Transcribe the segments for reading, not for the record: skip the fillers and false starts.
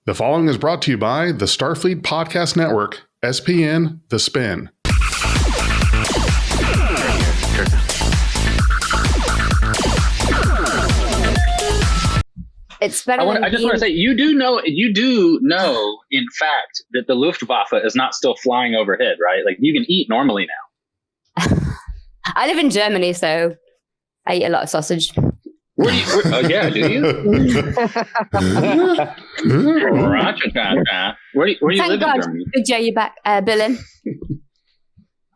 The following is brought to you by the Starfleet Podcast Network, SPN The Spin. It's better. I just want to say, you do know, in fact, that the Luftwaffe is not still flying overhead, right? Like, you can eat normally now. I live in Germany, so I eat a lot of sausage. Oh, yeah, do you? Where do you live in Germany? Big J, you back, Billin?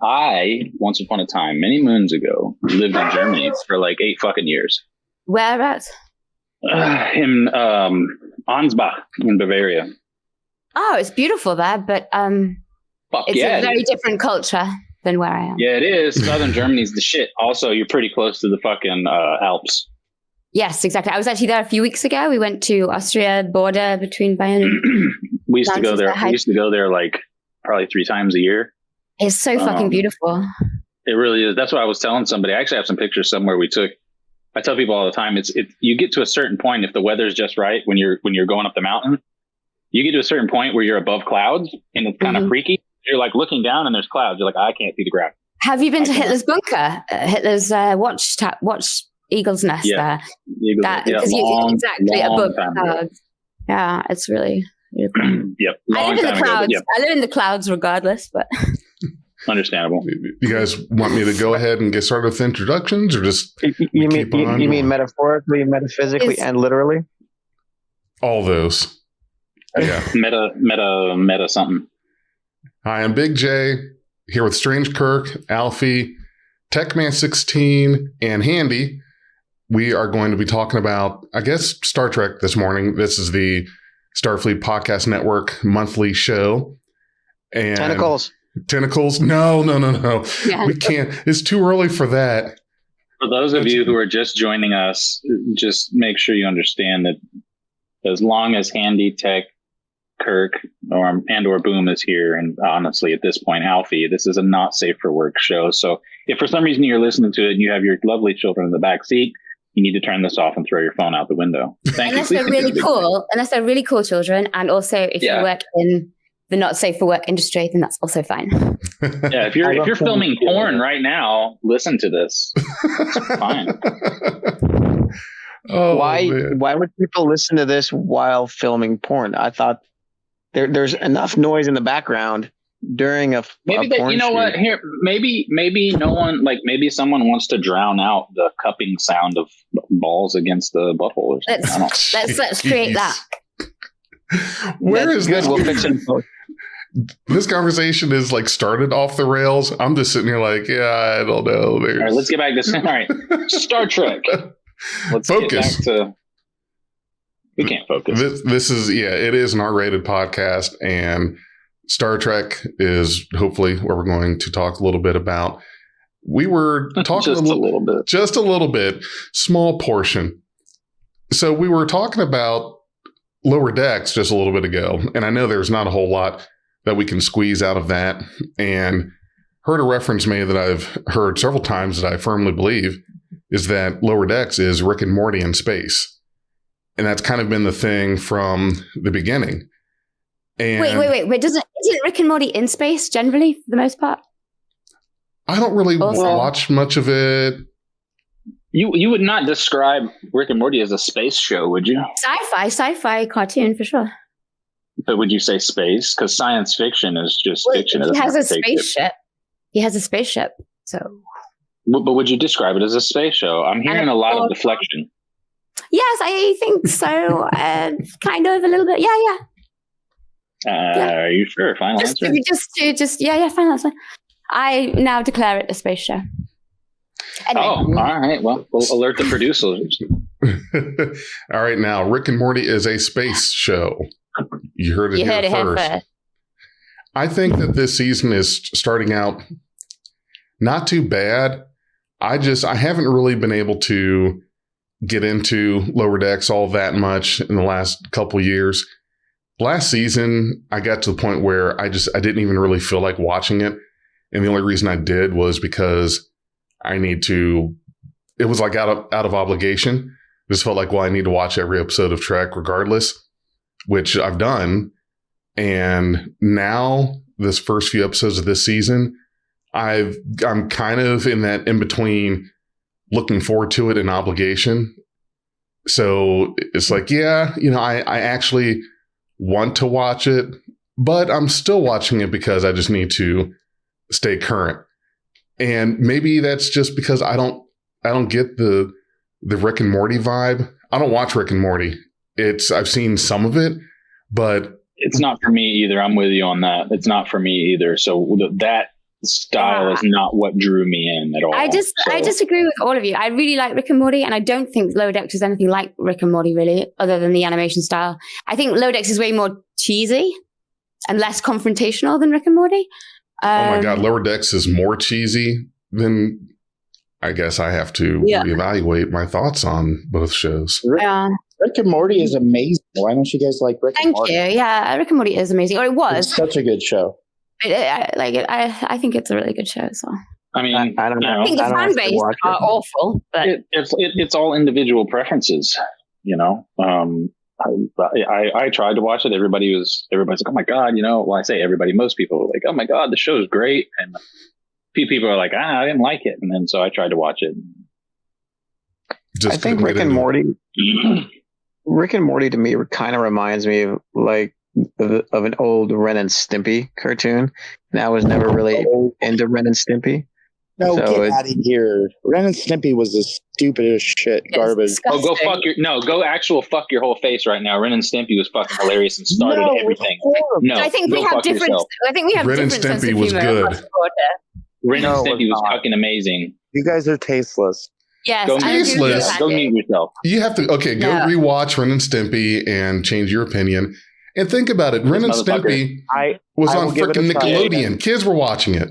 I, once upon a time, many moons ago, lived in Germany for like 8 fucking years. Whereabouts? In Ansbach in Bavaria. Oh, it's beautiful there, but it's a very different culture than where I am. Yeah, it is. Southern Germany's the shit. Also, you're pretty close to the fucking Alps. Yes, exactly. I was actually there a few weeks ago. We went to Austria border between Bayern and we used to go there. We used to go there like probably 3 times a year. It's so fucking beautiful. It really is. That's what I was telling somebody. I actually have some pictures somewhere we took. I tell people all the time, you get to a certain point if the weather's just right when you're going up the mountain. You get to a certain point where you're above clouds and it's kind of freaky. You're like looking down and there's clouds. You're like, I can't see the ground. Have you been to Hitler's bunker? Hitler's watch Eagle's Nest there. Because you're exactly above clouds. Yeah, it's really cool. Yep. I live in the clouds. I live in the clouds regardless, but understandable. You guys want me to go ahead and get started with introductions, or just you mean metaphorically, metaphysically, and literally? All those. Yeah. meta something. Hi, I'm Big J, here with Strange Kirk, Alfie, Techman16, and Handy. We are going to be talking about, I guess, Star Trek this morning. This is the Starfleet Podcast Network monthly show. And Tentacles? No. Yeah. We can't. It's too early for that. For those of you who are just joining us, just make sure you understand that as long as Handy, Tech, Kirk, or Boom is here, and honestly, at this point, Alfie, this is a not safe for work show. So if for some reason you're listening to it and you have your lovely children in the back seat, you need to turn this off and throw your phone out the window. Unless they're really cool children, and also if you work in the not safe for work industry, then that's also fine. Yeah, if you're filming porn right now, listen to this. It's fine. Why would people listen to this while filming porn? I thought there's enough noise in the background during a porn shoot. What? Here, maybe no one, like maybe someone wants to drown out the cupping sound of balls against the butthole or something. Let's create that. Where is good? We'll fix it. This conversation is like started off the rails. I'm just sitting here like, yeah, I don't know. All right, let's get back to all right. Star Trek. Let's focus. Get back to. We can't focus. This is it is an R-rated podcast, and Star Trek is hopefully where we're going to talk a little bit about. We were talking just a little bit, small portion. So we were talking about Lower Decks just a little bit ago, and I know there's not a whole lot that we can squeeze out of that, and heard a reference made that I've heard several times that I firmly believe is that Lower Decks is Rick and Morty in space. And that's kind of been the thing from the beginning. And wait. Isn't Rick and Morty in space generally for the most part? I don't really watch much of it. You would not describe Rick and Morty as a space show, would you? Sci-fi cartoon for sure. But would you say space? Because science fiction is just fiction. He has a spaceship. He has a spaceship. So. But would you describe it as a space show? I'm hearing a lot of deflection. Yes, I think so. Kind of a little bit. Yeah. Are you sure? Final answer? Final answer. I now declare it a space show. Anyway. Oh, all right. Well, we'll alert the producers. All right, now Rick and Morty is a space show. You heard it here first. I think that this season is starting out not too bad. I haven't really been able to get into Lower Decks all that much in the last couple years. Last season, I got to the point where I didn't even really feel like watching it. And the only reason I did was because it was like out of obligation. Just felt like, well, I need to watch every episode of Trek regardless. which I've done. And now this first few episodes of this season, I'm kind of in that in between looking forward to it and obligation. So it's like, yeah, I actually want to watch it, but I'm still watching it because I just need to stay current. And maybe that's just because I don't get the Rick and Morty vibe. I don't watch Rick and Morty. I've seen some of it, but it's not for me either. I'm with you on that. It's not for me either. So that style is not what drew me in at all. I disagree with all of you. I really like Rick and Morty, and I don't think Lower Decks is anything like Rick and Morty, really, other than the animation style. I think Lower Decks is way more cheesy and less confrontational than Rick and Morty. Oh my God, Lower Decks is more cheesy than. I guess I have to reevaluate my thoughts on both shows. Rick and Morty is amazing. Why don't you guys like Rick and Morty? Thank you. Yeah, Rick and Morty is amazing. Or it was. It's such a good show. I think it's a really good show. So I mean, I don't know. I think the fan base are awful, but it's all individual preferences. I tried to watch it. Everybody's like, oh my God, well, I say everybody, most people are like, oh my God, the show's great. And a few people are like, I didn't like it. And then so I tried to watch it. I think Rick and Morty to me kind of reminds me of of an old Ren and Stimpy cartoon. And I was never really into Ren and Stimpy. No, get out of here. Ren and Stimpy was the stupidest shit, garbage. Oh, go fuck your whole face right now. Ren and Stimpy was fucking hilarious and started everything. No, I think we have different. Yourself. I think we have Ren and different Stimpy was good. Ren and Stimpy was fucking amazing. You guys are tasteless. Yes, go mute yourself. You have to go rewatch Ren and Stimpy and change your opinion. And think about it. Ren and Stimpy was on freaking Nickelodeon. Kids were watching it.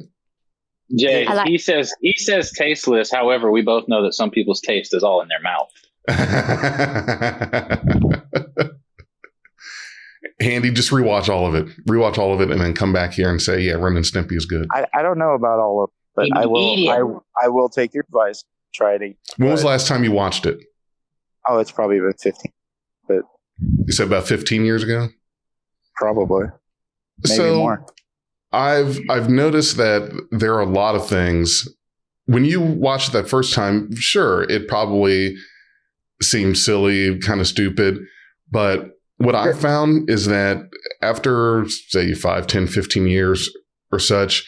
Jay, he says tasteless. However, we both know that some people's taste is all in their mouth. Handy, just rewatch all of it, and then come back here and say, yeah, Ren and Stimpy is good. I don't know about all of it, but I will take your advice. Try it. When was the last time you watched it? Oh, it's probably about 15. But you said about 15 years ago? Probably. Maybe more. I've noticed that there are a lot of things. When you watched it that first time, sure, it probably seemed silly, kind of stupid. But what I found is that after, say, 5, 10, 15 years or such,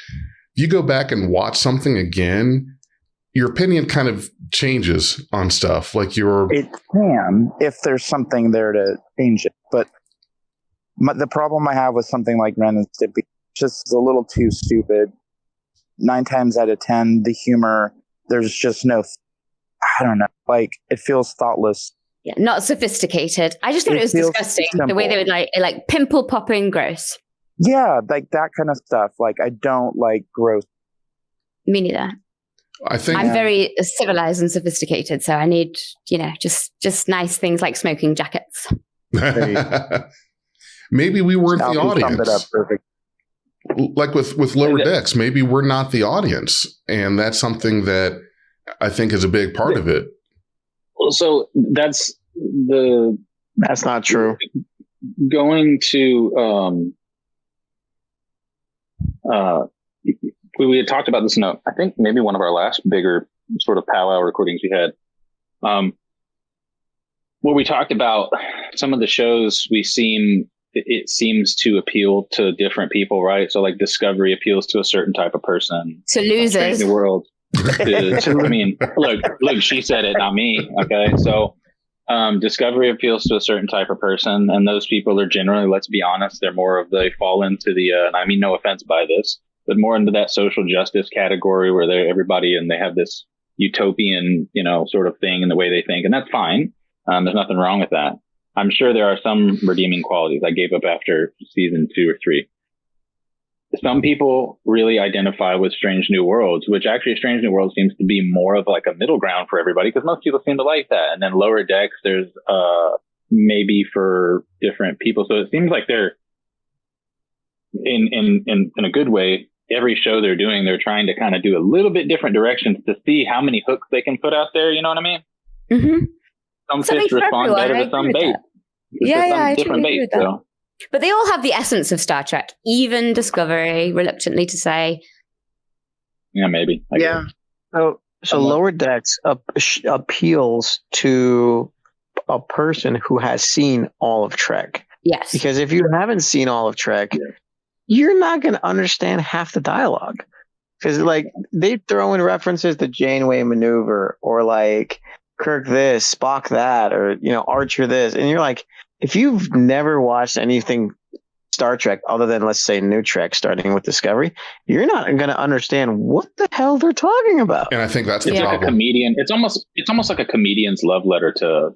if you go back and watch something again, your opinion kind of changes on stuff. It can, if there's something there to change it. But the problem I have with something like Ren and Stimpy, just a little too stupid. 9 times out of 10, the humor, there's just no, I don't know, it feels thoughtless. Yeah, not sophisticated. I just thought it was disgusting. The way they would like pimple popping gross. Yeah, like that kind of stuff. I don't like gross. Me neither. I think I'm very civilized and sophisticated, so I need, just nice things like smoking jackets. Maybe we weren't the audience. Summed it up perfect. Like with Lower Decks, maybe we're not the audience, and that's something that I think is a big part of it. Well, so that's not true. Going to we had talked about this in I think maybe one of our last bigger sort of powwow recordings we had, where we talked about some of the shows it seems to appeal to different people, right? So like Discovery appeals to a certain type of person. To losers. The world. I mean, look, she said it, not me. Okay. So Discovery appeals to a certain type of person, and those people are generally, let's be honest, they fall into the, and I mean no offense by this, but more into that social justice category where they're everybody and they have this utopian, sort of thing in the way they think. And that's fine. There's nothing wrong with that. I'm sure there are some redeeming qualities. I gave up after season 2 or 3. Some people really identify with Strange New Worlds, which actually Strange New Worlds seems to be more of like a middle ground for everybody because most people seem to like that. And then Lower Decks, there's maybe for different people. So it seems like they're in a good way. Every show they're doing, they're trying to kind of do a little bit different directions to see how many hooks they can put out there. You know what I mean? Mm-hmm. Some fish respond better to some bait. Yeah, I different bait. So But they all have the essence of Star Trek, even Discovery, reluctantly to say. Yeah, maybe. So Lower Decks appeals to a person who has seen all of Trek. Yes. Because if you haven't seen all of Trek, you're not going to understand half the dialogue. Because like they throw in references to Janeway maneuver or like Kirk this, Spock that, or Archer this, and you're like, if you've never watched anything Star Trek other than, let's say, New Trek, starting with Discovery, you're not going to understand what the hell they're talking about. And I think that's the problem. problem. Like a comedian. It's almost like a comedian's love letter to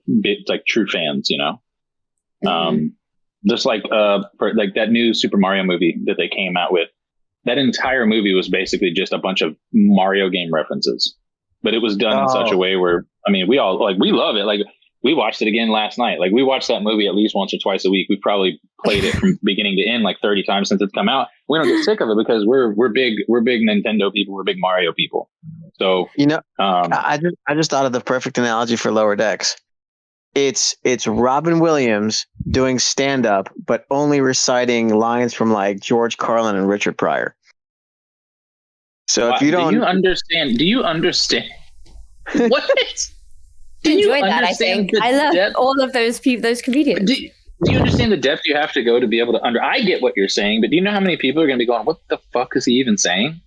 like true fans, Just like for like that new Super Mario movie that they came out with. That entire movie was basically just a bunch of Mario game references, but it was done in such a way where, I mean, we all we love it. Like we watched it again last night. Like we watched that movie at least once or twice a week. We probably played it from beginning to end like 30 times since it's come out. We don't get sick of it because we're big Nintendo people. We're big Mario people. So, I just thought of the perfect analogy for Lower Decks. It's Robin Williams doing stand up, but only reciting lines from like George Carlin and Richard Pryor. So if you don't, do you understand what? Do you enjoy that? I think I love all of those comedians. Do you understand the depth you have to go to be able to I get what you're saying, but do you know how many people are going to be going, what the fuck is he even saying?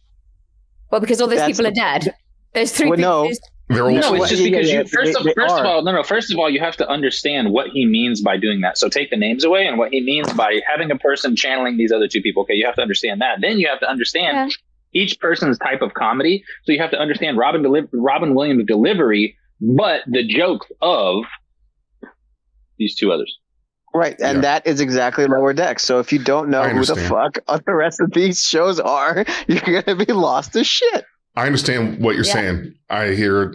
Well, because all those people are dead. There's three people. No, it's just because first of all, you have to understand what he means by doing that. So take the names away and what he means by having a person channeling these other two people. Okay, you have to understand that. Then you have to understand each person's type of comedy. So you have to understand Robin Williams' delivery, but the joke of these two others. Right, and that is exactly Lower Decks. So if you don't know who the fuck the rest of these shows are, you're going to be lost as shit. I understand what you're saying. I hear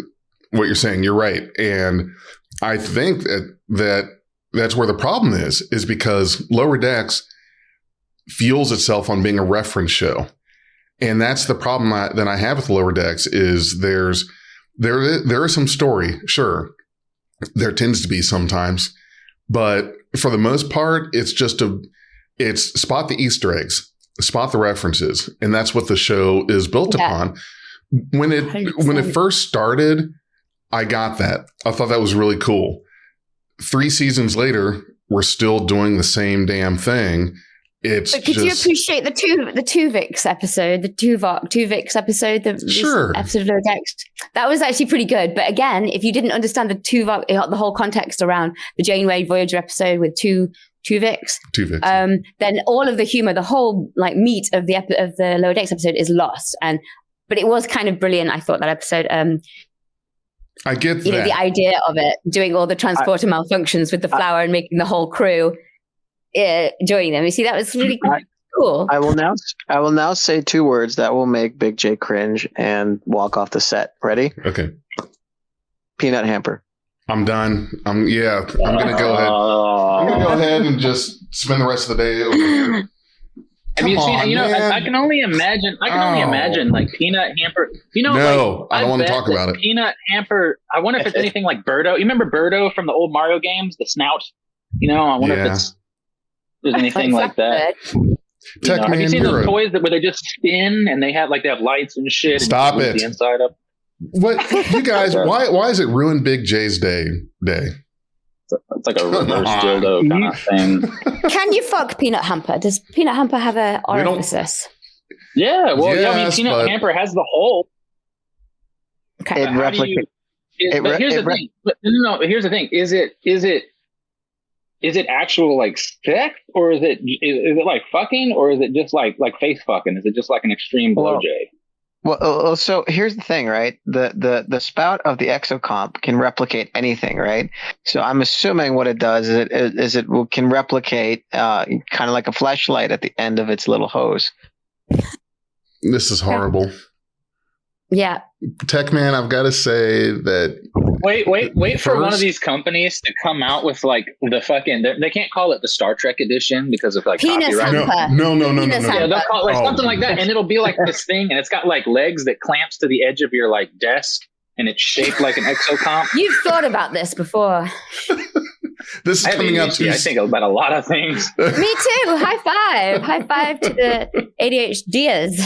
what you're saying. You're right. And I think that's where the problem is because Lower Decks fuels itself on being a reference show. And that's the problem that I have with Lower Decks is there is some story. Sure. There tends to be sometimes, but for the most part, it's spot the Easter eggs, spot the references. And that's what the show is built upon. When it first started, I got that. I thought that was really cool. 3 seasons later, we're still doing the same damn thing. But could you appreciate the Tuvix episode, the Tuvix episode, episode of Lower Decks? That was actually pretty good. But again, if you didn't understand the whole context around the Janeway Voyager episode with Tuvix, then all of the humor, the whole like meat of the Lower Decks episode is lost. But it was kind of brilliant. I thought that episode. I get that. The idea of it, doing all the transporter malfunctions with the flower and making the whole crew joining them. You see, that was really cool. I will now say 2 words that will make Big J cringe and walk off the set. Ready? Okay. Peanut hamper. I'm done. I'm gonna go ahead. I'm gonna go ahead and just spend the rest of the day over. I can only imagine. Like peanut hamper. No, I don't want to talk about it. Peanut hamper. I wonder if it's anything like Birdo. You remember Birdo from the old Mario games? The snout. I wonder if there's anything like that. Have you seen those toys where they just spin and they have lights and shit? Stop and it. The inside up. What you guys? Why is it ruined Big J's day? It's like a reverse dildo kind of thing. Can you fuck Peanut Hamper? Does Peanut Hamper have an orifice? Yeah, well, Peanut Hamper has the hole. Okay. It replicates. Here's the thing. Is it actual like sex, or is it like fucking, or is it just like face fucking? Is it just like an extreme blowjay? Well, so here's the thing, right? The spout of the exocomp can replicate anything, right? So I'm assuming what it does is it can replicate kind of like a flashlight at the end of its little hose. This is horrible. Yeah. Tech Man, I've got to say that. Wait for one of these companies to come out with like the fucking. They can't call it the Star Trek edition because of like penis copyright. Hamper. No. Yeah, they'll call it like something like that, and it'll be like this thing, and it's got like legs that clamps to the edge of your like desk, and it's shaped like an exocomp. You've thought about this before. This is coming out too. I think about a lot of things. Me too. High five to the ADHDers.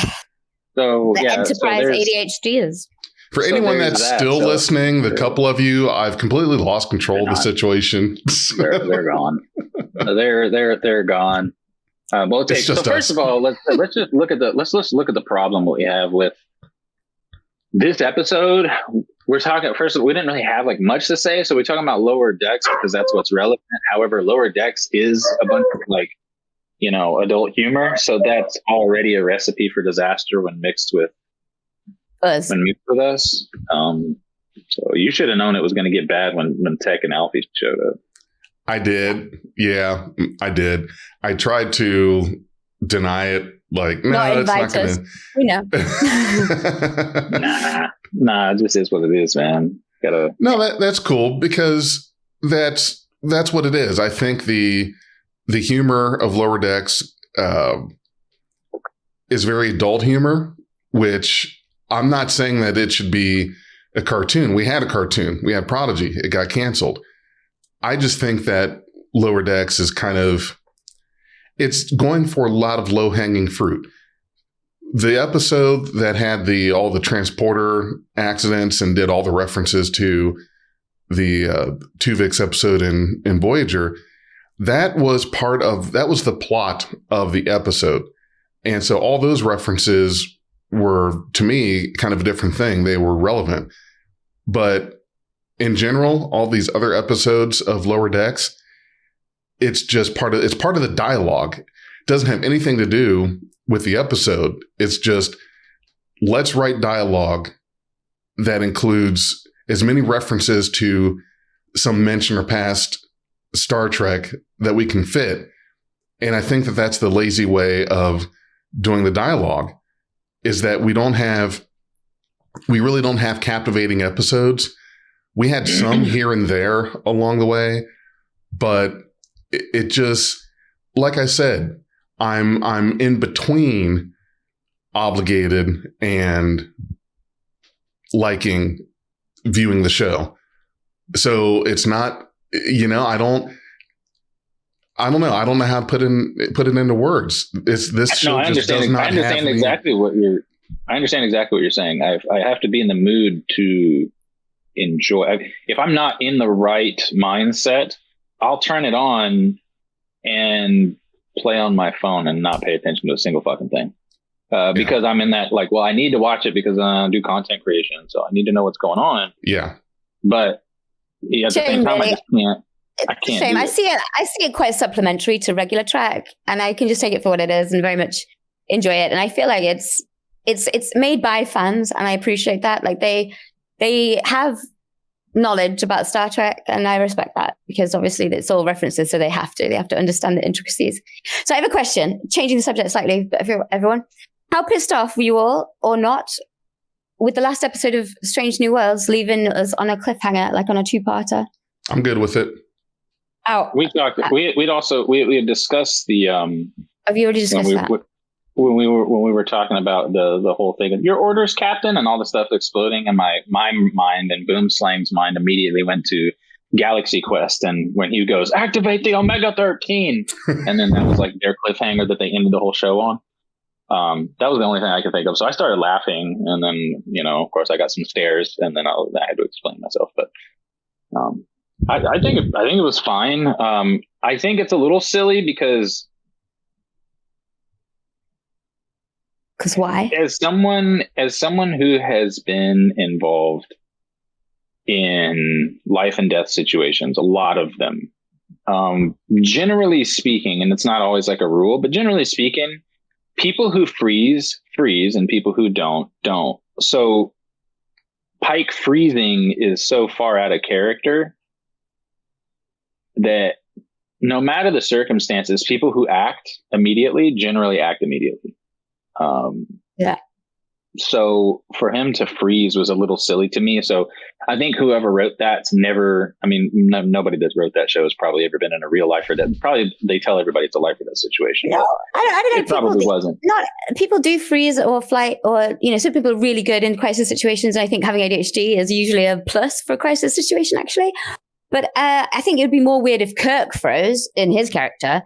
So the enterprise ADHDers. For anyone that's still listening, the couple of you, I've completely lost control of the situation. They're gone. They're gone. Well, so first of all, let's just look at the problem we have with this episode. We're talking first. We didn't really have like much to say, so we're talking about Lower Decks because that's what's relevant. However, Lower Decks is a bunch of like, adult humor, so that's already a recipe for disaster when mixed with us. So you should have known it was going to get bad when Tech and Alfie showed up. I did. Yeah, I did. I tried to deny it. Like, no, it's not going to. We know. Nah, it just is what it is, man. No, that's cool because that's what it is. I think the humor of Lower Decks is very adult humor, which I'm not saying that it should be a cartoon. We had a cartoon. We had Prodigy. It got canceled. I just think that Lower Decks is it's going for a lot of low-hanging fruit. The episode that had all the transporter accidents and did all the references to the Tuvix episode in Voyager, that was the plot of the episode. And so all those references were, to me, kind of a different thing. They were relevant. But in general, all these other episodes of Lower Decks, it's part of the dialogue. It doesn't have anything to do with the episode. It's just, let's write dialogue that includes as many references to some mention or past Star Trek that we can fit. And I think that that's the lazy way of doing the dialogue, is that we really don't have captivating episodes. We had some here and there along the way, but it just, like I said, I'm in between obligated and liking viewing the show. So it's not, I don't know. I don't know how to put it into words. This show just does not have me. I understand exactly what you're saying. I have to be in the mood to enjoy. If I'm not in the right mindset, I'll turn it on and play on my phone and not pay attention to a single fucking thing. Because I'm in that like, well, I need to watch it because I do content creation, so I need to know what's going on. Yeah. But at the same time, I can't. Shame. I see it quite supplementary to regular Trek, and I can just take it for what it is and very much enjoy it. And I feel like it's made by fans, and I appreciate that. Like they have knowledge about Star Trek, and I respect that because obviously it's all references, so they have to understand the intricacies. So I have a question, changing the subject slightly, but everyone, how pissed off were you all or not with the last episode of Strange New Worlds leaving us on a cliffhanger, like on a two-parter? I'm good with it. We had discussed the have you already discussed that? When we were talking about the whole thing, your orders, Captain, and all the stuff exploding, and my mind and Boomslang's mind immediately went to Galaxy Quest, and when he goes, activate the Omega 13, and then that was like their cliffhanger that they ended the whole show on. That was the only thing I could think of. So I started laughing, and then of course I got some stares, and then I had to explain myself. But I think it was fine. I think it's a little silly because. Because why? As someone who has been involved in life and death situations, a lot of them, generally speaking, and it's not always like a rule, but generally speaking, people who freeze, and people who don't. So Pike freezing is so far out of character that no matter the circumstances, people who act immediately generally act immediately. Yeah. So for him to freeze was a little silly to me. So I think whoever wrote that's never, nobody that wrote that show has probably ever been in a real life or death. Probably they tell everybody it's a life or death situation. No, I don't know. It probably wasn't. People do freeze or flight or, some people are really good in crisis situations. And I think having ADHD is usually a plus for a crisis situation, actually. But I think it would be more weird if Kirk froze in his character.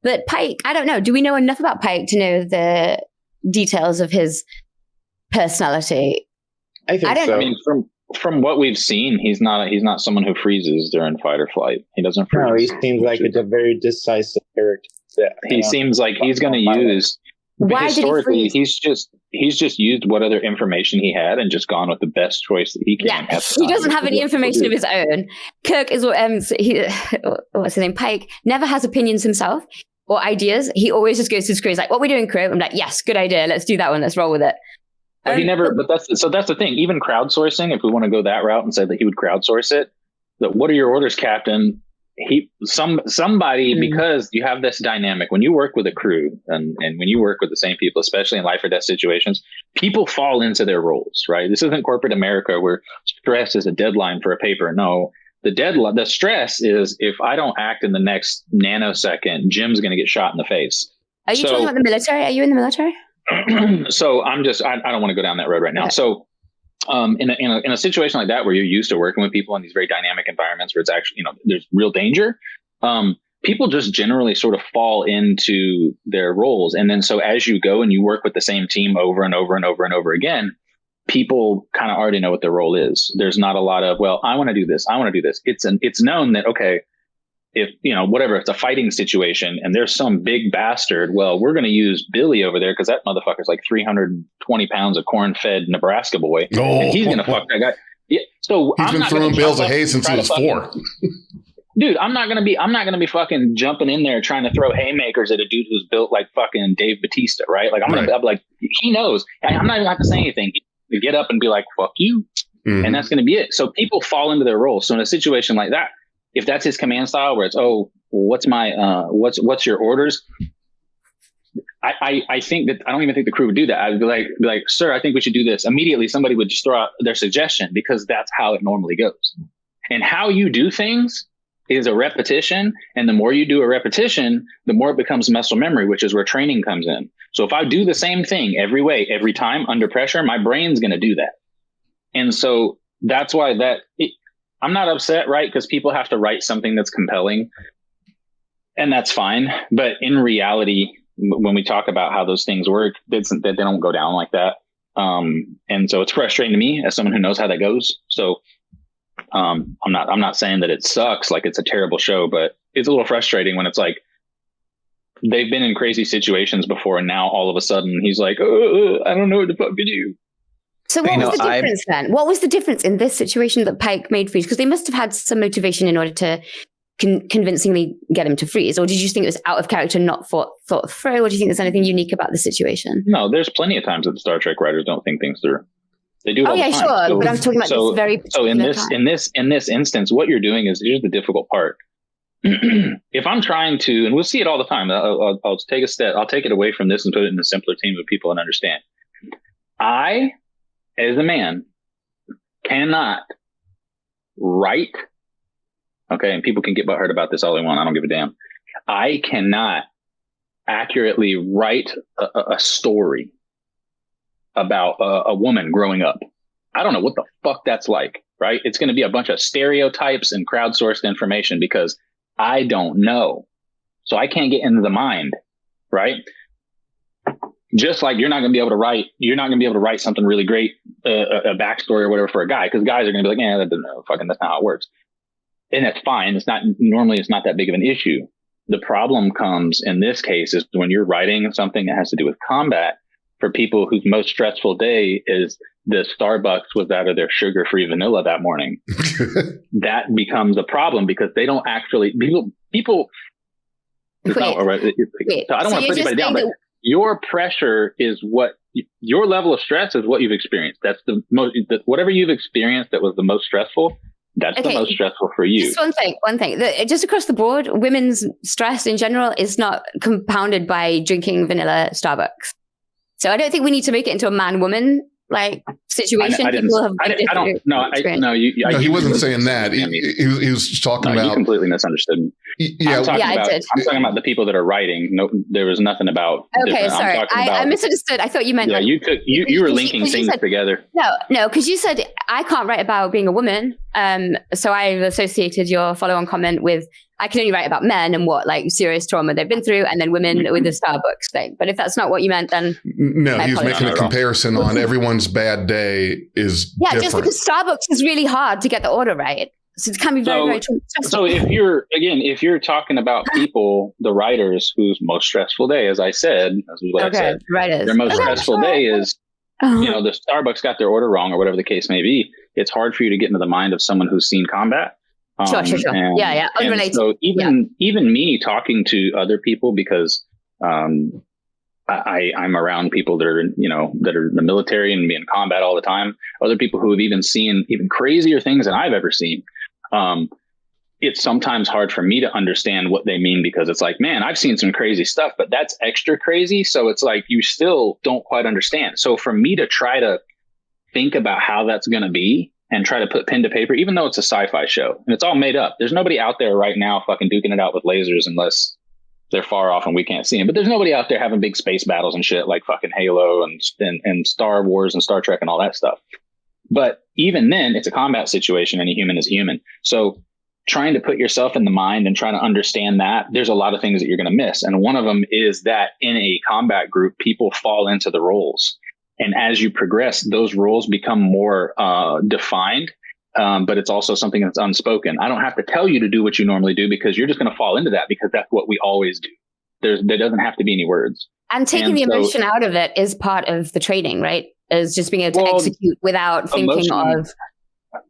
But Pike, I don't know. Do we know enough about Pike to know the details of his personality? I think so. I mean, from what we've seen, he's not someone who freezes during fight or flight. He doesn't freeze. No, he seems like it's a very decisive character. He seems like he's going to use. Why historically, did he freeze? he's just used what other information he had and just gone with the best choice that he can. Yeah, he doesn't have any information of his own. Kirk is what's his name? Pike never has opinions himself or ideas. He always just goes to the crew. He's like, "What are we doing, crew?" I'm like, "Yes, good idea. Let's do that one. Let's roll with it." But he never. But that's the thing. Even crowdsourcing, if we want to go that route and say that he would crowdsource it, that what are your orders, Captain? Somebody, because you have this dynamic when you work with a crew and when you work with the same people, especially in life or death situations, people fall into their roles, right? This isn't corporate America where stress is a deadline for a paper. No, the stress is if I don't act in the next nanosecond, Jim's going to get shot in the face. Are you talking about the military? Are you in the military? So I don't want to go down that road right now. Okay. So in a situation like that where you're used to working with people in these very dynamic environments where it's actually, there's real danger, people just generally sort of fall into their roles. And then so as you go and you work with the same team over and over and over and over again, people kind of already know what their role is. There's not a lot of, well, I want to do this. I want to do this. It's known that, okay, if, whatever, it's a fighting situation and there's some big bastard, well, we're going to use Billy over there because that motherfucker's like 320 pounds of corn-fed Nebraska boy. Oh. And he's going to fuck that guy. Yeah. So he's been throwing bales of hay since he was 4. Dude, I'm not going to be fucking jumping in there trying to throw haymakers at a dude who's built like fucking Dave Bautista, right? Like I'm like, he knows. I'm not even going to have to say anything. You get up and be like, fuck you. Mm-hmm. And that's going to be it. So people fall into their roles. So in a situation like that, if that's his command style where it's, what's your orders? I think that I don't even think the crew would do that. I'd be like, sir, I think we should do this. Immediately somebody would just throw out their suggestion because that's how it normally goes. And how you do things is a repetition. And the more you do a repetition, the more it becomes muscle memory, which is where training comes in. So if I do the same thing every time under pressure, my brain's going to do that. And so that's why I'm not upset, right? Because people have to write something that's compelling, and that's fine. But in reality, when we talk about how those things work, they don't go down like that. And so it's frustrating to me as someone who knows how that goes. So I'm not saying that it sucks, like it's a terrible show, but it's a little frustrating when it's like they've been in crazy situations before, and now all of a sudden he's like, I don't know what the fuck to do. So what was the difference then? What was the difference in this situation that Pike made freeze? Because they must have had some motivation in order to convincingly get him to freeze. Or did you think it was out of character, not thought through? Or do you think there's anything unique about the situation? No, there's plenty of times that the Star Trek writers don't think things through. They do it all the time. Sure. So, but I'm talking about this very particular time. In this instance, what you're doing is, here's the difficult part. If I'm trying to, and we'll see it all the time, I'll take a step, I'll take it away from this and put it in a simpler team of people and understand. I, as a man, cannot write, okay, and people can get butthurt about this all they want, I don't give a damn. I cannot accurately write a story about a woman growing up. I don't know what the fuck that's like, right? It's going to be a bunch of stereotypes and crowdsourced information because I don't know. So I can't get into the mind, right? Just like you're not going to be able to write something really great, a backstory or whatever for a guy, because guys are going to be like, that's not how it works. And that's fine. It's not that big of an issue. The problem comes in this case is when you're writing something that has to do with combat for people whose most stressful day is the Starbucks was out of their sugar-free vanilla that morning. That becomes a problem because they don't actually, people. So I don't want to put anybody down, but your pressure is your level of stress is what you've experienced. That's the most, whatever you've experienced that was the most stressful. That's the most stressful for you. Just one thing. Just across the board, women's stress in general is not compounded by drinking vanilla Starbucks. So I don't think we need to make it into a man-woman like situation? I don't. No, he wasn't saying that. He was talking about. You completely misunderstood me. Yeah, I'm talking about the people that are writing. No, there was nothing about. Okay, sorry, I misunderstood. I thought you meant. Yeah, you were linking things together. No, because you said I can't write about being a woman. So I associated your follow-on comment with I can only write about men and what like serious trauma they've been through, and then women with the Starbucks thing. But if that's not what you meant, then no, he was making a comparison on everyone's bad day is different. Just because Starbucks is really hard to get the order right, so it can be very, very stressful. So if you're talking about people, the writers whose most stressful day, as I said, writers. Their most stressful day is the Starbucks got their order wrong or whatever the case may be. It's hard for you to get into the mind of someone w's seen combat. Sure. Unrelated. So even me talking to other people, because I'm around people that are in the military and be in combat all the time. Other people who have even seen even crazier things than I've ever seen. It's sometimes hard for me to understand what they mean, because it's like, man, I've seen some crazy stuff, but that's extra crazy. So it's like you still don't quite understand. So for me to try to think about how that's going to be and try to put pen to paper, even though it's a sci-fi show and it's all made up. There's nobody out there right now fucking duking it out with lasers unless they're far off and we can't see them. But there's nobody out there having big space battles and shit like fucking Halo and Star Wars and Star Trek and all that stuff. But even then, it's a combat situation and a human is human. So trying to put yourself in the mind and trying to understand that, there's a lot of things that you're going to miss. And one of them is that in a combat group, people fall into the roles. And as you progress, those roles become more defined, but it's also something that's unspoken. I don't have to tell you to do what you normally do because you're just going to fall into that because that's what we always do. There doesn't have to be any words. And taking the emotion out of it is part of the training, right? Is just being able to execute without thinking of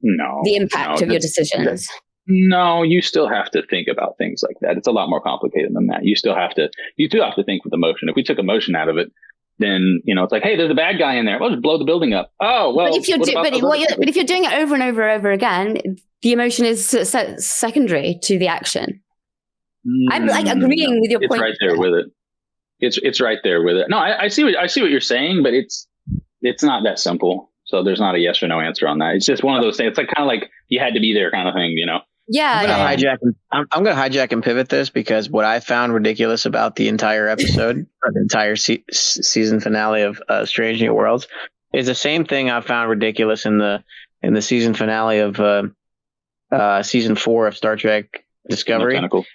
the impact of your decisions. No, you still have to think about things like that. It's a lot more complicated than that. You do have to think with emotion. If we took emotion out of it, then it's like, hey, there's a bad guy in there. Well, just blow the building up. Oh, well. But if you're doing it over and over and over again, the emotion is secondary to the action. I'm like agreeing with your point. It's right there with it. It's right there with it. No, I see what you're saying, but it's not that simple. So there's not a yes or no answer on that. It's just one of those things. It's like kind of like you had to be there kind of thing, Yeah. I'm going to hijack and pivot this because what I found ridiculous about the entire episode, or the entire season finale of Strange New Worlds, is the same thing I found ridiculous in the season finale of season 4 of Star Trek Discovery. No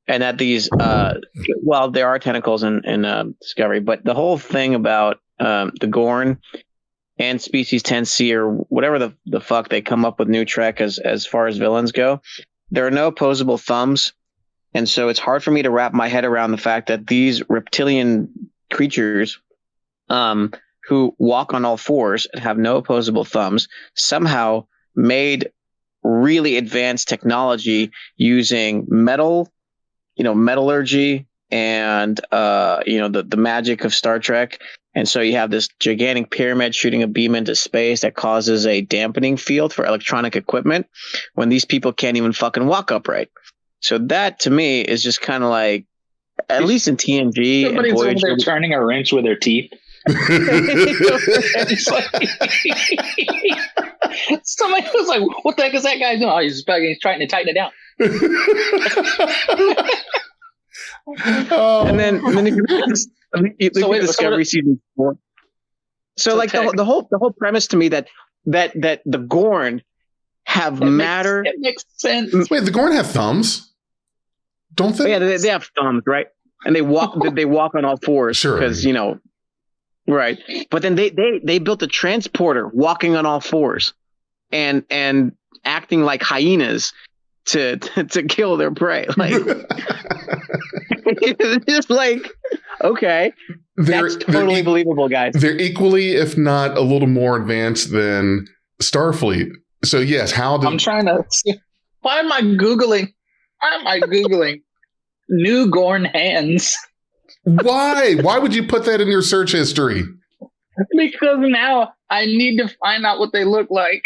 and that these, there are tentacles in Discovery, but the whole thing about the Gorn and Species 10C or whatever the fuck they come up with New Trek as far as villains go, there are no opposable thumbs. And so it's hard for me to wrap my head around the fact that these reptilian creatures who walk on all fours and have no opposable thumbs somehow made really advanced technology using metal, metallurgy and, the magic of Star Trek. And so you have this gigantic pyramid shooting a beam into space that causes a dampening field for electronic equipment when these people can't even fucking walk upright. So that to me is just kind of like, at least in TNG. Somebody's over there turning a wrench with their teeth. Somebody was like, what the heck is that guy doing? Oh, he's trying to tighten it down. And then if you look at Discovery season 4. So like the whole premise to me that the Gorn have matter. It makes sense. Wait, the Gorn have thumbs? Don't they? Yeah, they have thumbs, right? And they walk on all fours. Sure. Because right. But then they built a transporter walking on all fours and acting like hyenas to kill their prey. Like it's just like, okay, that's totally believable, guys. They're equally, if not a little more advanced than Starfleet. So yes, I'm trying to see. Why am I Googling new Gorn hands? Why would you put that in your search history? Because now I need to find out what they look like.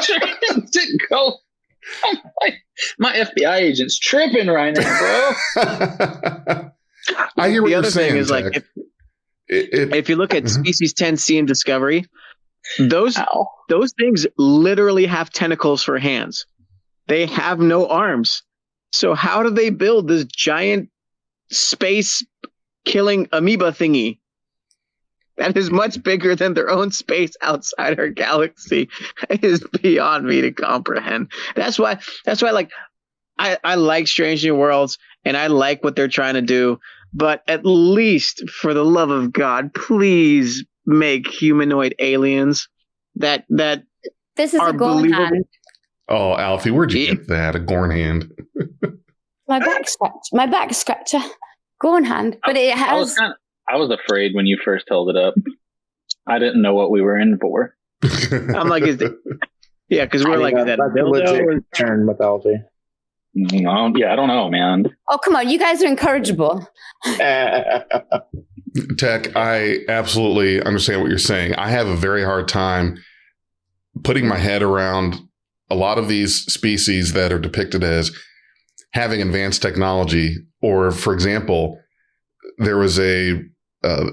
To go. My FBI agent's tripping right now, bro. I hear what the you're other saying. Thing is like If you look at Species 10C in Discovery, those things literally have tentacles for hands. They have no arms. So how do they build this giant space killing amoeba thingy that is much bigger than their own space outside our galaxy? It is beyond me to comprehend. That's why like I like Strange New Worlds and I like what they're trying to do, but at least for the love of God, please make humanoid aliens that this is are a Gorn hand. Oh, Alfie, where'd you get that? A Gorn hand? My back scratcher. Gorn hand. But it has... I was afraid when you first held it up. I didn't know what we were in for. I'm like, because we're like, is that that's a legit concern with Alfie. Yeah, I don't know, man. Oh, come on. You guys are incorrigible. Tech, I absolutely understand what you're saying. I have a very hard time putting my head around a lot of these species that are depicted as having advanced technology. Or, for example, there was a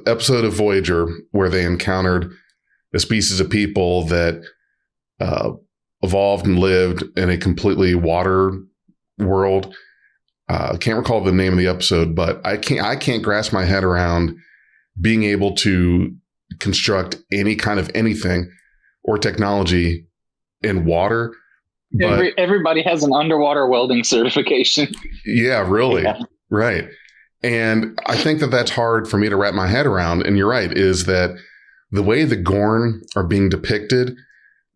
episode of Voyager where they encountered a species of people that evolved and lived in a completely water world. I can't recall the name of the episode, but I can't grasp my head around being able to construct any kind of anything or technology in water. But everybody has an underwater welding certification. Yeah, really. Yeah. Right. And I think that that's hard for me to wrap my head around. And you're right, is that the way the Gorn are being depicted,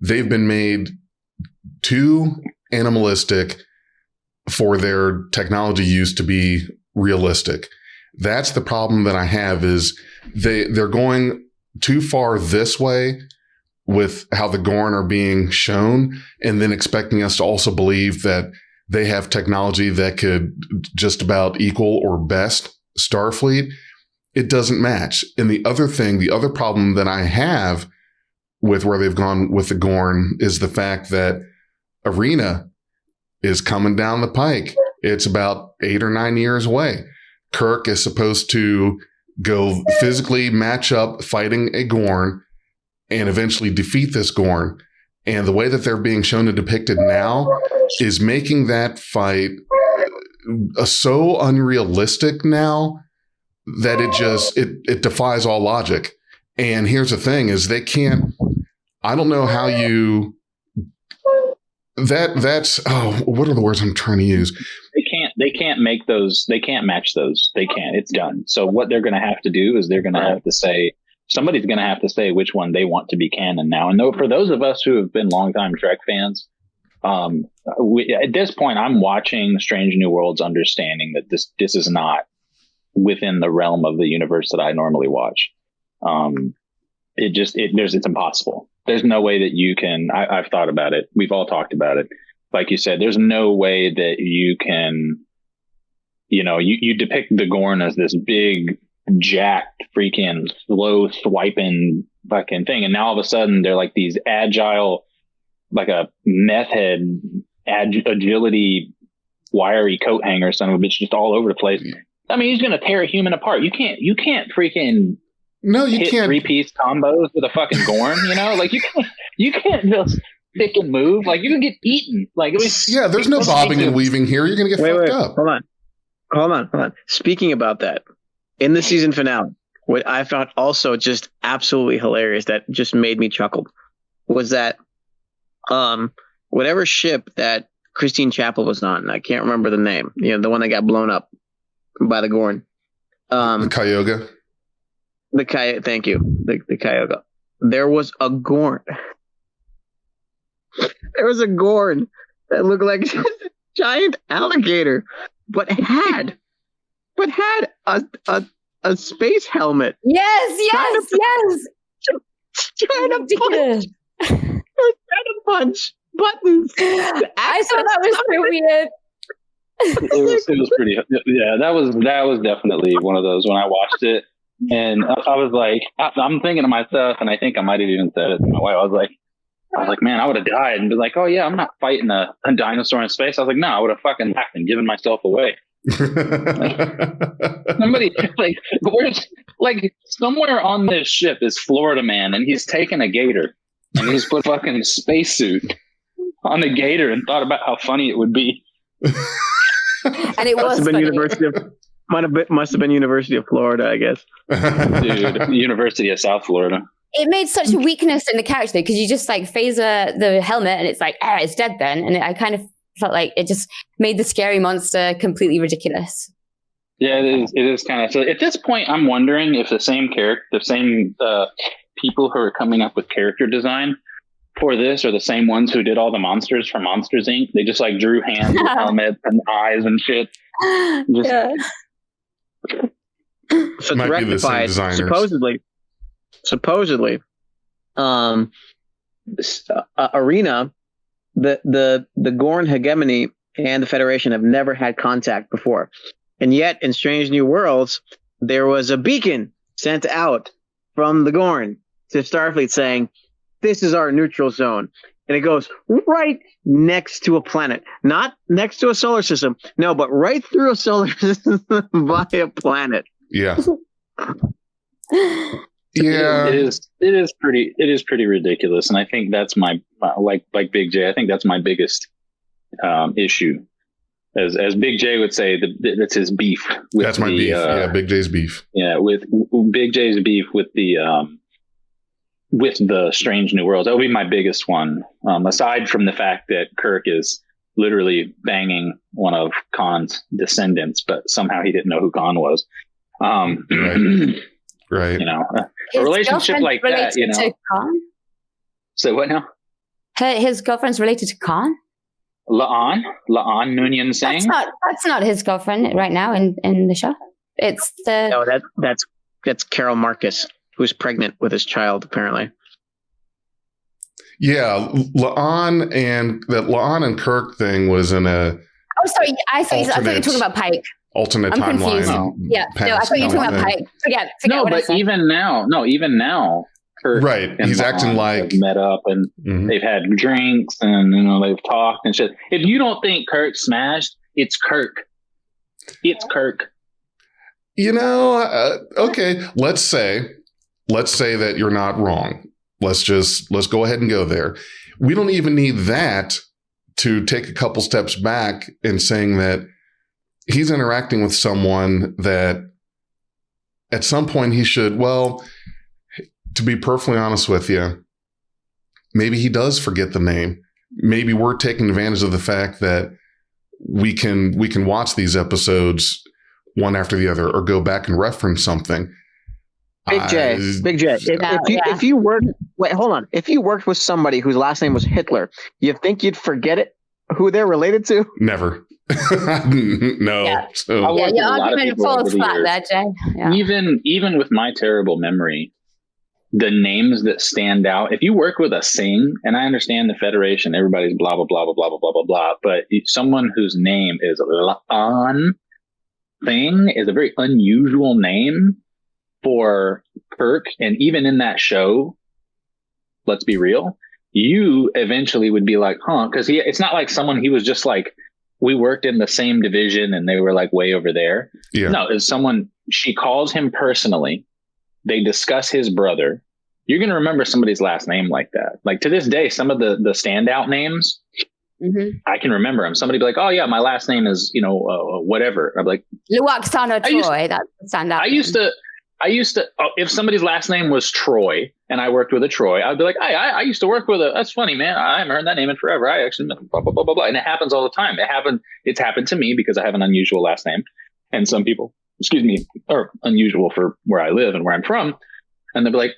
they've been made too animalistic for their technology use to be realistic. That's the problem that I have, is they're going too far this way with how the Gorn are being shown, and then expecting us to also believe that they have technology that could just about equal or best Starfleet. It doesn't match. And the other problem that I have with where they've gone with the Gorn is the fact that Arena is coming down the pike. It's about 8 or 9 years away. Kirk is supposed to go physically match up fighting a Gorn and eventually defeat this Gorn. And the way that they're being shown and depicted now is making that fight so unrealistic now that it defies all logic. And here's the thing, is they can't, I don't know how you, what are the words I'm trying to use? They can't make those, they can't match those. They can't, it's done. So what they're going to have to do is they're going to have to say, somebody's going to have to say which one they want to be canon now. And for those of us who have been longtime Trek fans, at this point, I'm watching Strange New Worlds, understanding that this is not within the realm of the universe that I normally watch. It's impossible. There's no way that you can. I've thought about it. We've all talked about it. Like you said, there's no way that you can. You depict the Gorn as this big, jacked, freaking slow swiping fucking thing, and now all of a sudden they're like these agile, like a meth head agility wiry coat hanger son of a bitch, just all over the place. I mean, he's gonna tear a human apart. You can't freaking hit 3-piece combos with a fucking Gorn. Like you can't just pick and move. Like you can get eaten. Like there's no bobbing and weaving here. You're gonna get fucked up. Hold on. Speaking about that, in the season finale, what I found also just absolutely hilarious that just made me chuckle was that whatever ship that Christine Chapel was on, I can't remember the name, the one that got blown up by the Gorn. The Cayuga. Thank you. The Cayuga. There was a Gorn. There was a Gorn that looked like a giant alligator, but had a space helmet. Yes. Trying to punch buttons. I thought that was so weird. It was pretty. Yeah, that was definitely one of those when I watched it, and I was like, I'm thinking to myself, and I think I might have even said it to my wife. I was like, man, I would have died and be like, oh yeah, I'm not fighting a dinosaur in space. I was like, no, I would have fucking hacked and given myself away. Somebody, like, like somewhere on this ship is Florida Man, and he's taken a gator and he's put fucking spacesuit on the gator and thought about how funny it would be. And it was funny. Must have been University of Florida, I guess. Dude, University of South Florida. It made such a weakness in the character because you just like phaser the helmet and it's like, it's dead then. And I kind of felt like it just made the scary monster completely ridiculous. Yeah, it is kind of. So at this point, I'm wondering if the same people who are coming up with character design for this are the same ones who did all the monsters for Monsters Inc. They just like drew hands with helmets and eyes and shit. So to rectify, supposedly, Arena, the Gorn hegemony and the Federation have never had contact before, and yet in Strange New Worlds there was a beacon sent out from the Gorn to Starfleet saying, "This is our neutral zone," and it goes right next to a planet, not next to a solar system, no, but right through a solar system by a planet. Yeah. Yeah, it is pretty ridiculous, and I think that's my like Big J. I think that's my biggest issue, as Big J would say. That's his beef. That's my beef. Yeah, Big J's beef. Yeah, with Big J's beef with the Strange New Worlds. That would be my biggest one. Aside from the fact that Kirk is literally banging one of Khan's descendants, but somehow he didn't know who Khan was. Right. You know, a relationship like that, you know. To Khan? So what now? His girlfriend's related to Khan? La'an Noonien Singh? That's not his girlfriend right now in the show. It's the... No, that's Carol Marcus, who's pregnant with his child, apparently. Yeah, La'an and Kirk thing was in a... Oh, sorry. I thought you were talking about Pike. Alternate I'm timeline. No, I thought you were talking about Pike. Forget no, what but I said. even now, Kirk right? He's acting like met up and they've had drinks and they've talked and shit. If you don't think Kirk smashed, it's Kirk. It's Kirk. Okay. Let's say that you're not wrong. Let's go ahead and go there. We don't even need that to take a couple steps back in saying that he's interacting with someone that at some point he should, well, to be perfectly honest with you, maybe he does forget the name. Maybe we're taking advantage of the fact that we can watch these episodes one after the other or go back and reference something. Big J. If you worked with somebody whose last name was Hitler, you think you'd forget it? Who they're related to? Never. No. Yeah. So. Your argument falls flat there, Jay. Yeah. Even with my terrible memory, the names that stand out, if you work with a Singh, and I understand the Federation, everybody's blah, blah, blah, blah, blah, blah, blah, blah, but someone whose name is La'an Singh is a very unusual name for Kirk. And even in that show, let's be real, you eventually would be like, because it's not like someone he was just like, we worked in the same division and they were like way over there. Yeah. No, it's someone, she calls him personally. They discuss his brother. You're going to remember somebody's last name like that. Like to this day, some of the standout names, I can remember them. Somebody be like, oh yeah, my last name is, whatever. I'm like, Luoxana Troy. That's the standout. I used to, if somebody's last name was Troy and I worked with a Troy, I'd be like, I used to work with that's funny, man. I haven't heard that name in forever. I actually, blah, blah, blah, blah, blah. And it happens all the time. It's happened to me because I have an unusual last name. And some people, are unusual for where I live and where I'm from. And they'll be like,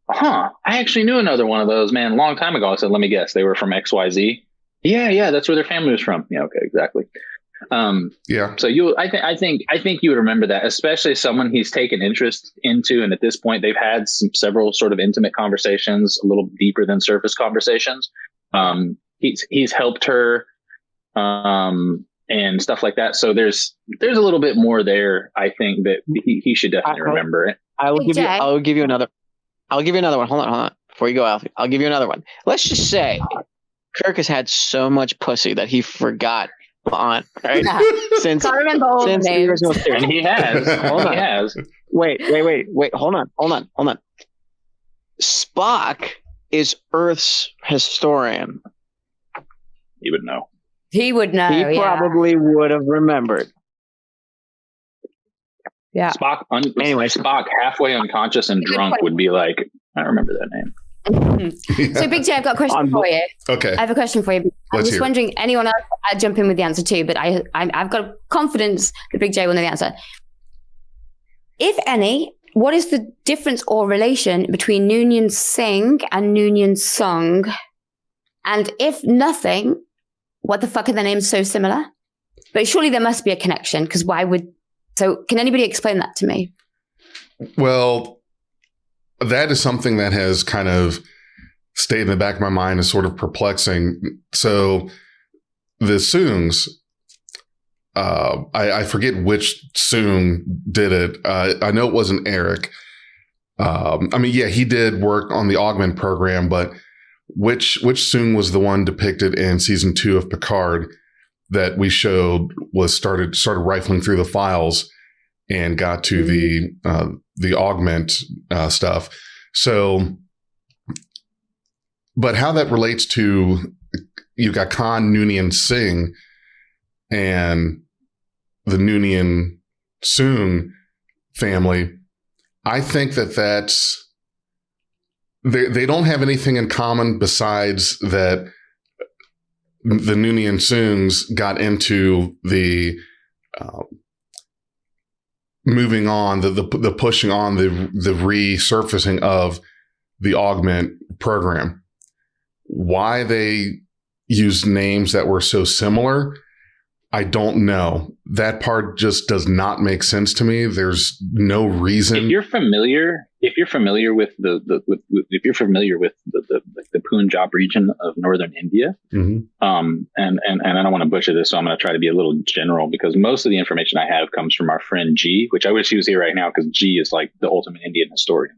I actually knew another one of those, man, a long time ago. I said, let me guess. They were from XYZ. Yeah. That's where their family was from. Yeah. Okay. Exactly. So I think you would remember that, especially someone he's taken interest into. And at this point, they've had several sort of intimate conversations, a little deeper than surface conversations. He's helped her, and stuff like that. So there's a little bit more there. I think that he should definitely remember it. I'll give you another one. Hold on. Before you go, Alfie, I'll give you another one. Let's just say Kirk has had so much pussy that he forgot on, right? Since the original series. And he has. He has. Wait. Hold on. Spock is Earth's historian. He would know. He would know. He probably would have remembered. Yeah. Anyway, Spock, halfway unconscious and drunk, would be like, I remember that name. So, Big J, I've got a question for you. Okay. I have a question for you. I was wondering, anyone else, I'd jump in with the answer too, but I've got confidence that Big J will know the answer. If any, what is the difference or relation between Noonien Singh and Noonien Song? And if nothing, what the fuck are their names so similar? But surely there must be a connection, because so can anybody explain that to me? Well, that is something that has kind of stayed in the back of my mind as sort of perplexing. So the Soongs, I forget which Soong did it. I know it wasn't Eric. He did work on the Augment program, but which Soong was the one depicted in season 2 of Picard that we showed was started rifling through the files and got to the Augment stuff. So, but how that relates to, you've got Khan Noonien Singh and the Noonien Soong family, I think that's, they don't have anything in common besides that the Noonien Soongs got into the moving on, the pushing on, the resurfacing of the Augment program. Why they used names that were so similar, I don't know. That part just does not make sense to me. There's no reason. If you're familiar with the Punjab region of northern India, and I don't want to butcher this, so I'm going to try to be a little general, because most of the information I have comes from our friend G, which I wish he was here right now, because G is like the ultimate Indian historian.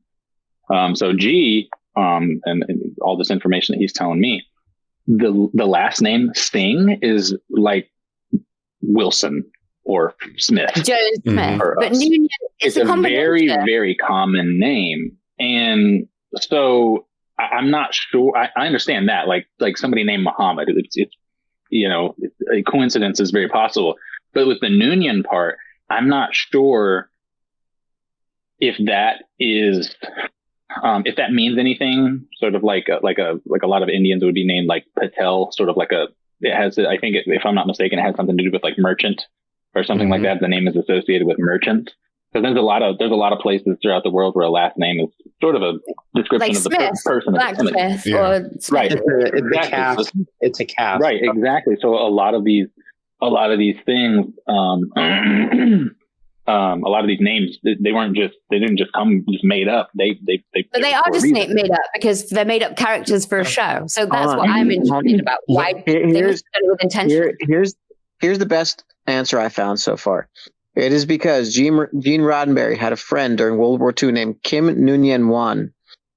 So G, and all this information that he's telling me, the last name Singh is like Wilson or Smith. Joe Smith. But it's a very, very common name. And so I'm not sure. I understand that, like somebody named Muhammad, it's a coincidence is very possible. But with the Noonien part, I'm not sure if that is, if that means anything, sort of like a lot of Indians would be named like Patel, sort of like it has, I think, if I'm not mistaken, it has something to do with like merchant or something like that. The name is associated with merchant. So there's a lot of places throughout the world where a last name is sort of a description of the person. Blacksmith or Smith. Right. It's a caste. Right. Exactly. So a lot of these things, a lot of these names, they didn't just come just made up. But they are just made up because they're made up characters for a show. So that's what I'm intrigued about. Why things done with intention. Here's the best answer I found so far. It is because Gene Roddenberry had a friend during World War II named Kim Noonien Wan.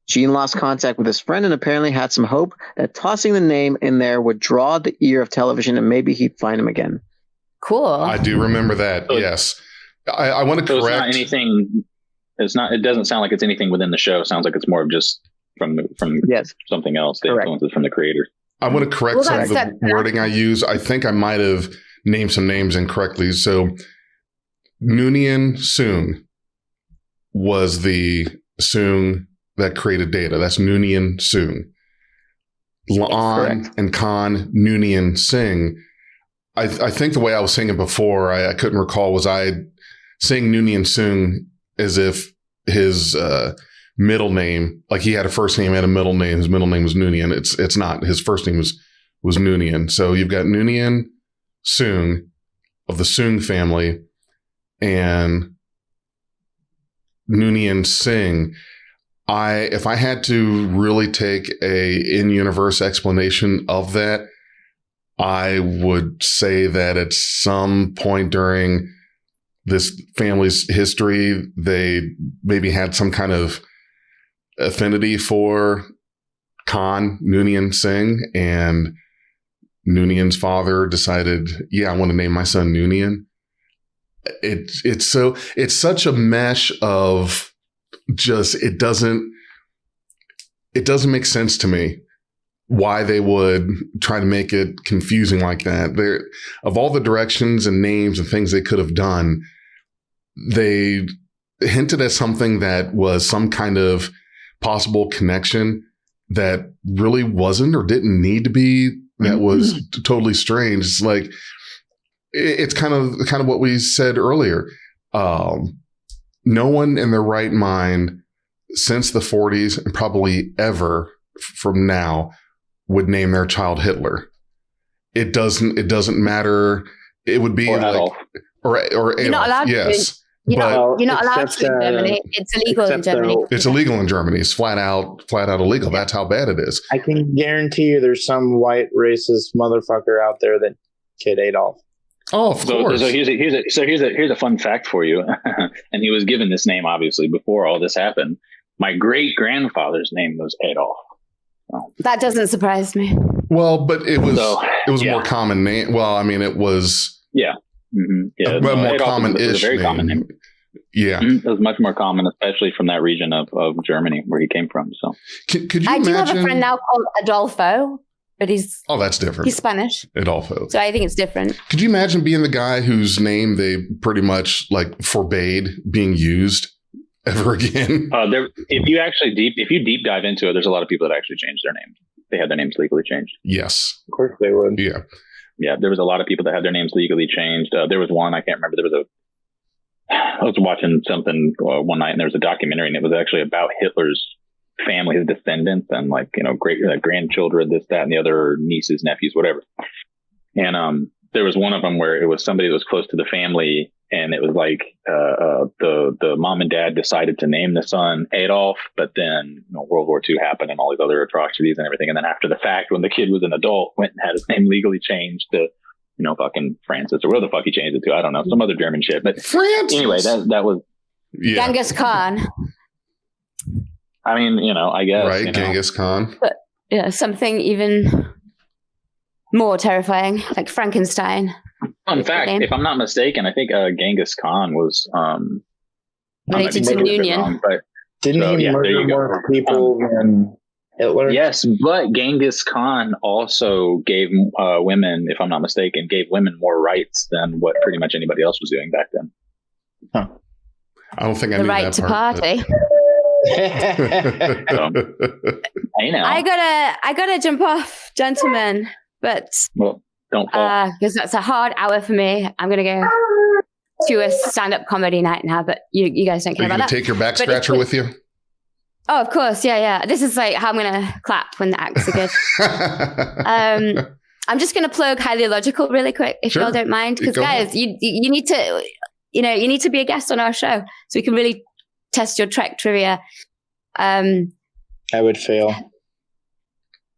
Gene lost contact with his friend and apparently had some hope that tossing the name in there would draw the ear of television and maybe he'd find him again. Cool. I do remember that. Yes. I want to correct. It's not anything. It doesn't sound like it's anything within the show. It sounds like it's more of just from something else. The influences from the creators. I want to correct some of the wording I use. I think I might have named some names incorrectly. So Noonien Soong was the Soong that created Data. That's Noonien Soong. La'an and Khan Noonien Singh. I think the way I was saying it before, I couldn't recall, was I saying Noonien Soong as if his middle name, like he had a first name and a middle name. His middle name was Noonien. It's not. His first name was Noonien. So you've got Noonien Soong of the Soong family and Noonien Singh. If I had to really take a in-universe explanation of that, I would say that at some point during this family's history, they maybe had some kind of affinity for Khan Noonien Singh, and Noonien's father decided, I want to name my son Noonien. it's such a mesh of just, it doesn't make sense to me why they would try to make it confusing like that. There, of all the directions and names and things they could have done, they hinted at something that was some kind of possible connection that really wasn't or didn't need to be. That was totally strange. It's like, it's kind of what we said earlier. No one in their right mind since the 40s and probably ever from now would name their child Hitler. It doesn't matter. It would be or like Adolf. or You're Adolf, not allowed yes. to. You're not allowed to in Germany. It's illegal in Germany. It's illegal in Germany. It's flat out illegal. That's how bad it is. I can guarantee you there's some white racist motherfucker out there that kid Adolf. Oh, of course. So here's a fun fact for you. And he was given this name obviously before all this happened. My great grandfather's name was Adolf. So. That doesn't surprise me. Well, but it was a more common name. Well, I mean, it was yeah, a more common-ish a very name. common name. Yeah, it was much more common, especially from that region of Germany where he came from. So, could you I imagine? do have a friend now called Adolfo, but that's different. He's Spanish, Adolfo. So I think it's different. Could you imagine being the guy whose name they pretty much like forbade being used ever again? If you deep dive into it, there's a lot of people that actually changed their names. They had their names legally changed. Yes, of course they would. Yeah, there was a lot of people that had their names legally changed. There was one, I can't remember. I was watching something one night, and there was a documentary, and it was actually about Hitler's family, his descendants, and great grandchildren, this, that, and the other, nieces, nephews, whatever. And there was one of them where it was somebody that was close to the family, and it was like the mom and dad decided to name the son Adolf, but then World War II happened and all these other atrocities and everything. And then after the fact, when the kid was an adult, went and had his name legally changed to fucking Francis, or where the fuck he changed it to. I don't know, some other German shit. But Francis. Anyway, that was Genghis Khan. I mean, I guess. Right, Genghis Khan. But yeah, something even more terrifying, like Frankenstein. Fun fact, if I'm not mistaken, I think Genghis Khan was related to Union. But didn't he murder more people than Hitler? Yes, but Genghis Khan also gave women, if I'm not mistaken, gave women more rights than what pretty much anybody else was doing back then. Huh. I don't think I the knew right that to part, party. I know. I gotta jump off, gentlemen. But don't fall, because that's a hard hour for me. I'm gonna go to a stand-up comedy night now. But you guys don't care about that. Take your back scratcher with you. Oh, of course, yeah. This is like how I'm gonna clap when the acts are good. I'm just gonna plug Highly Illogical really quick, if y'all don't mind, because guys, you need to, you need to be a guest on our show so we can really test your Trek trivia. I would fail.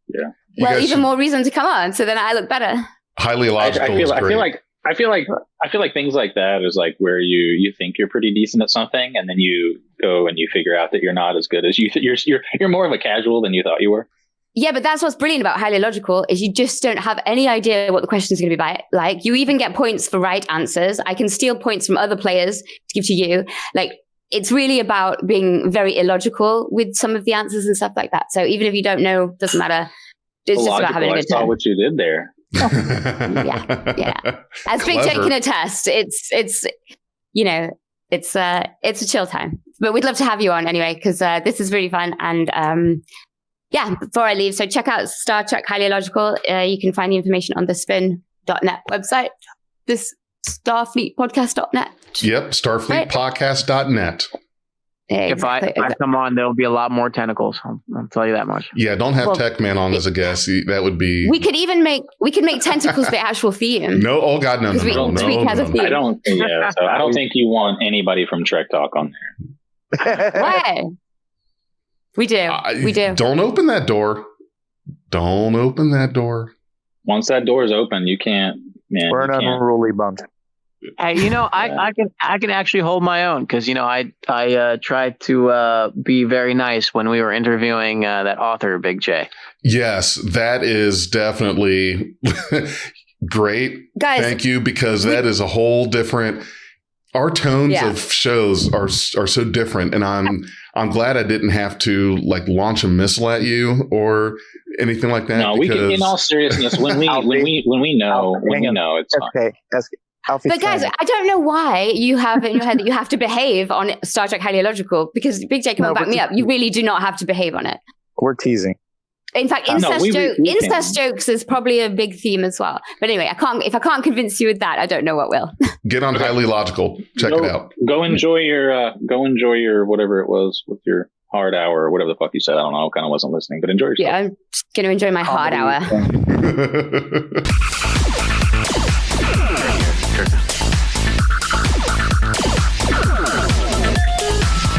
Yeah. Well, even more reason to come on, so then I look better. Highly Illogical. I feel like things like that is like where you think you're pretty decent at something, and then you go and you figure out that you're not as good as you. You're more of a casual than you thought you were. Yeah, but that's what's brilliant about Highly Illogical is you just don't have any idea what the question is going to be like. You even get points for right answers. I can steal points from other players to give to you. Like, it's really about being very illogical with some of the answers and stuff like that. So even if you don't know, doesn't matter. It's just about having a good time. I saw what you did there. Yeah. As Big Jake can attest, it's a chill time. But we'd love to have you on anyway, because this is really fun. And before I leave, so check out Star Trek Highly Illogical. You can find the information on the spin.net website. This starfleetpodcast.net. Yep, starfleetpodcast.net. If I come on, there'll be a lot more tentacles. I'll tell you that much. Yeah, don't have Tech Man on as a guest. That would be. We could make tentacles the actual theme. No, oh god, no. I don't think you want anybody from Trek Talk on there. Why? We do. We do. Don't open that door. Don't open that door. Once that door is open, you can't. Man, we're an unruly bunch. Hey, I can actually hold my own because I tried to be very nice when we were interviewing that author, Big J. Yes, that is definitely great. Guys, thank you, because that is a whole different. our tones of shows are so different, and I'm glad I didn't have to like launch a missile at you or anything like that. No, we can. In all seriousness, when we know, it's okay. But guys, I don't know why you have in your head that you have to behave on Star Trek Highly Illogical, because Big J, come on, back me up. You really do not have to behave on it. We're teasing. In fact, incest jokes is probably a big theme as well. But anyway, if I can't convince you with that, I don't know what will. Get on Highly Logical. Check it out. Go enjoy your whatever it was with your hard hour or whatever the fuck you said. I don't know. I kind of wasn't listening, but enjoy yourself. Yeah, I'm just going to enjoy my hard hour.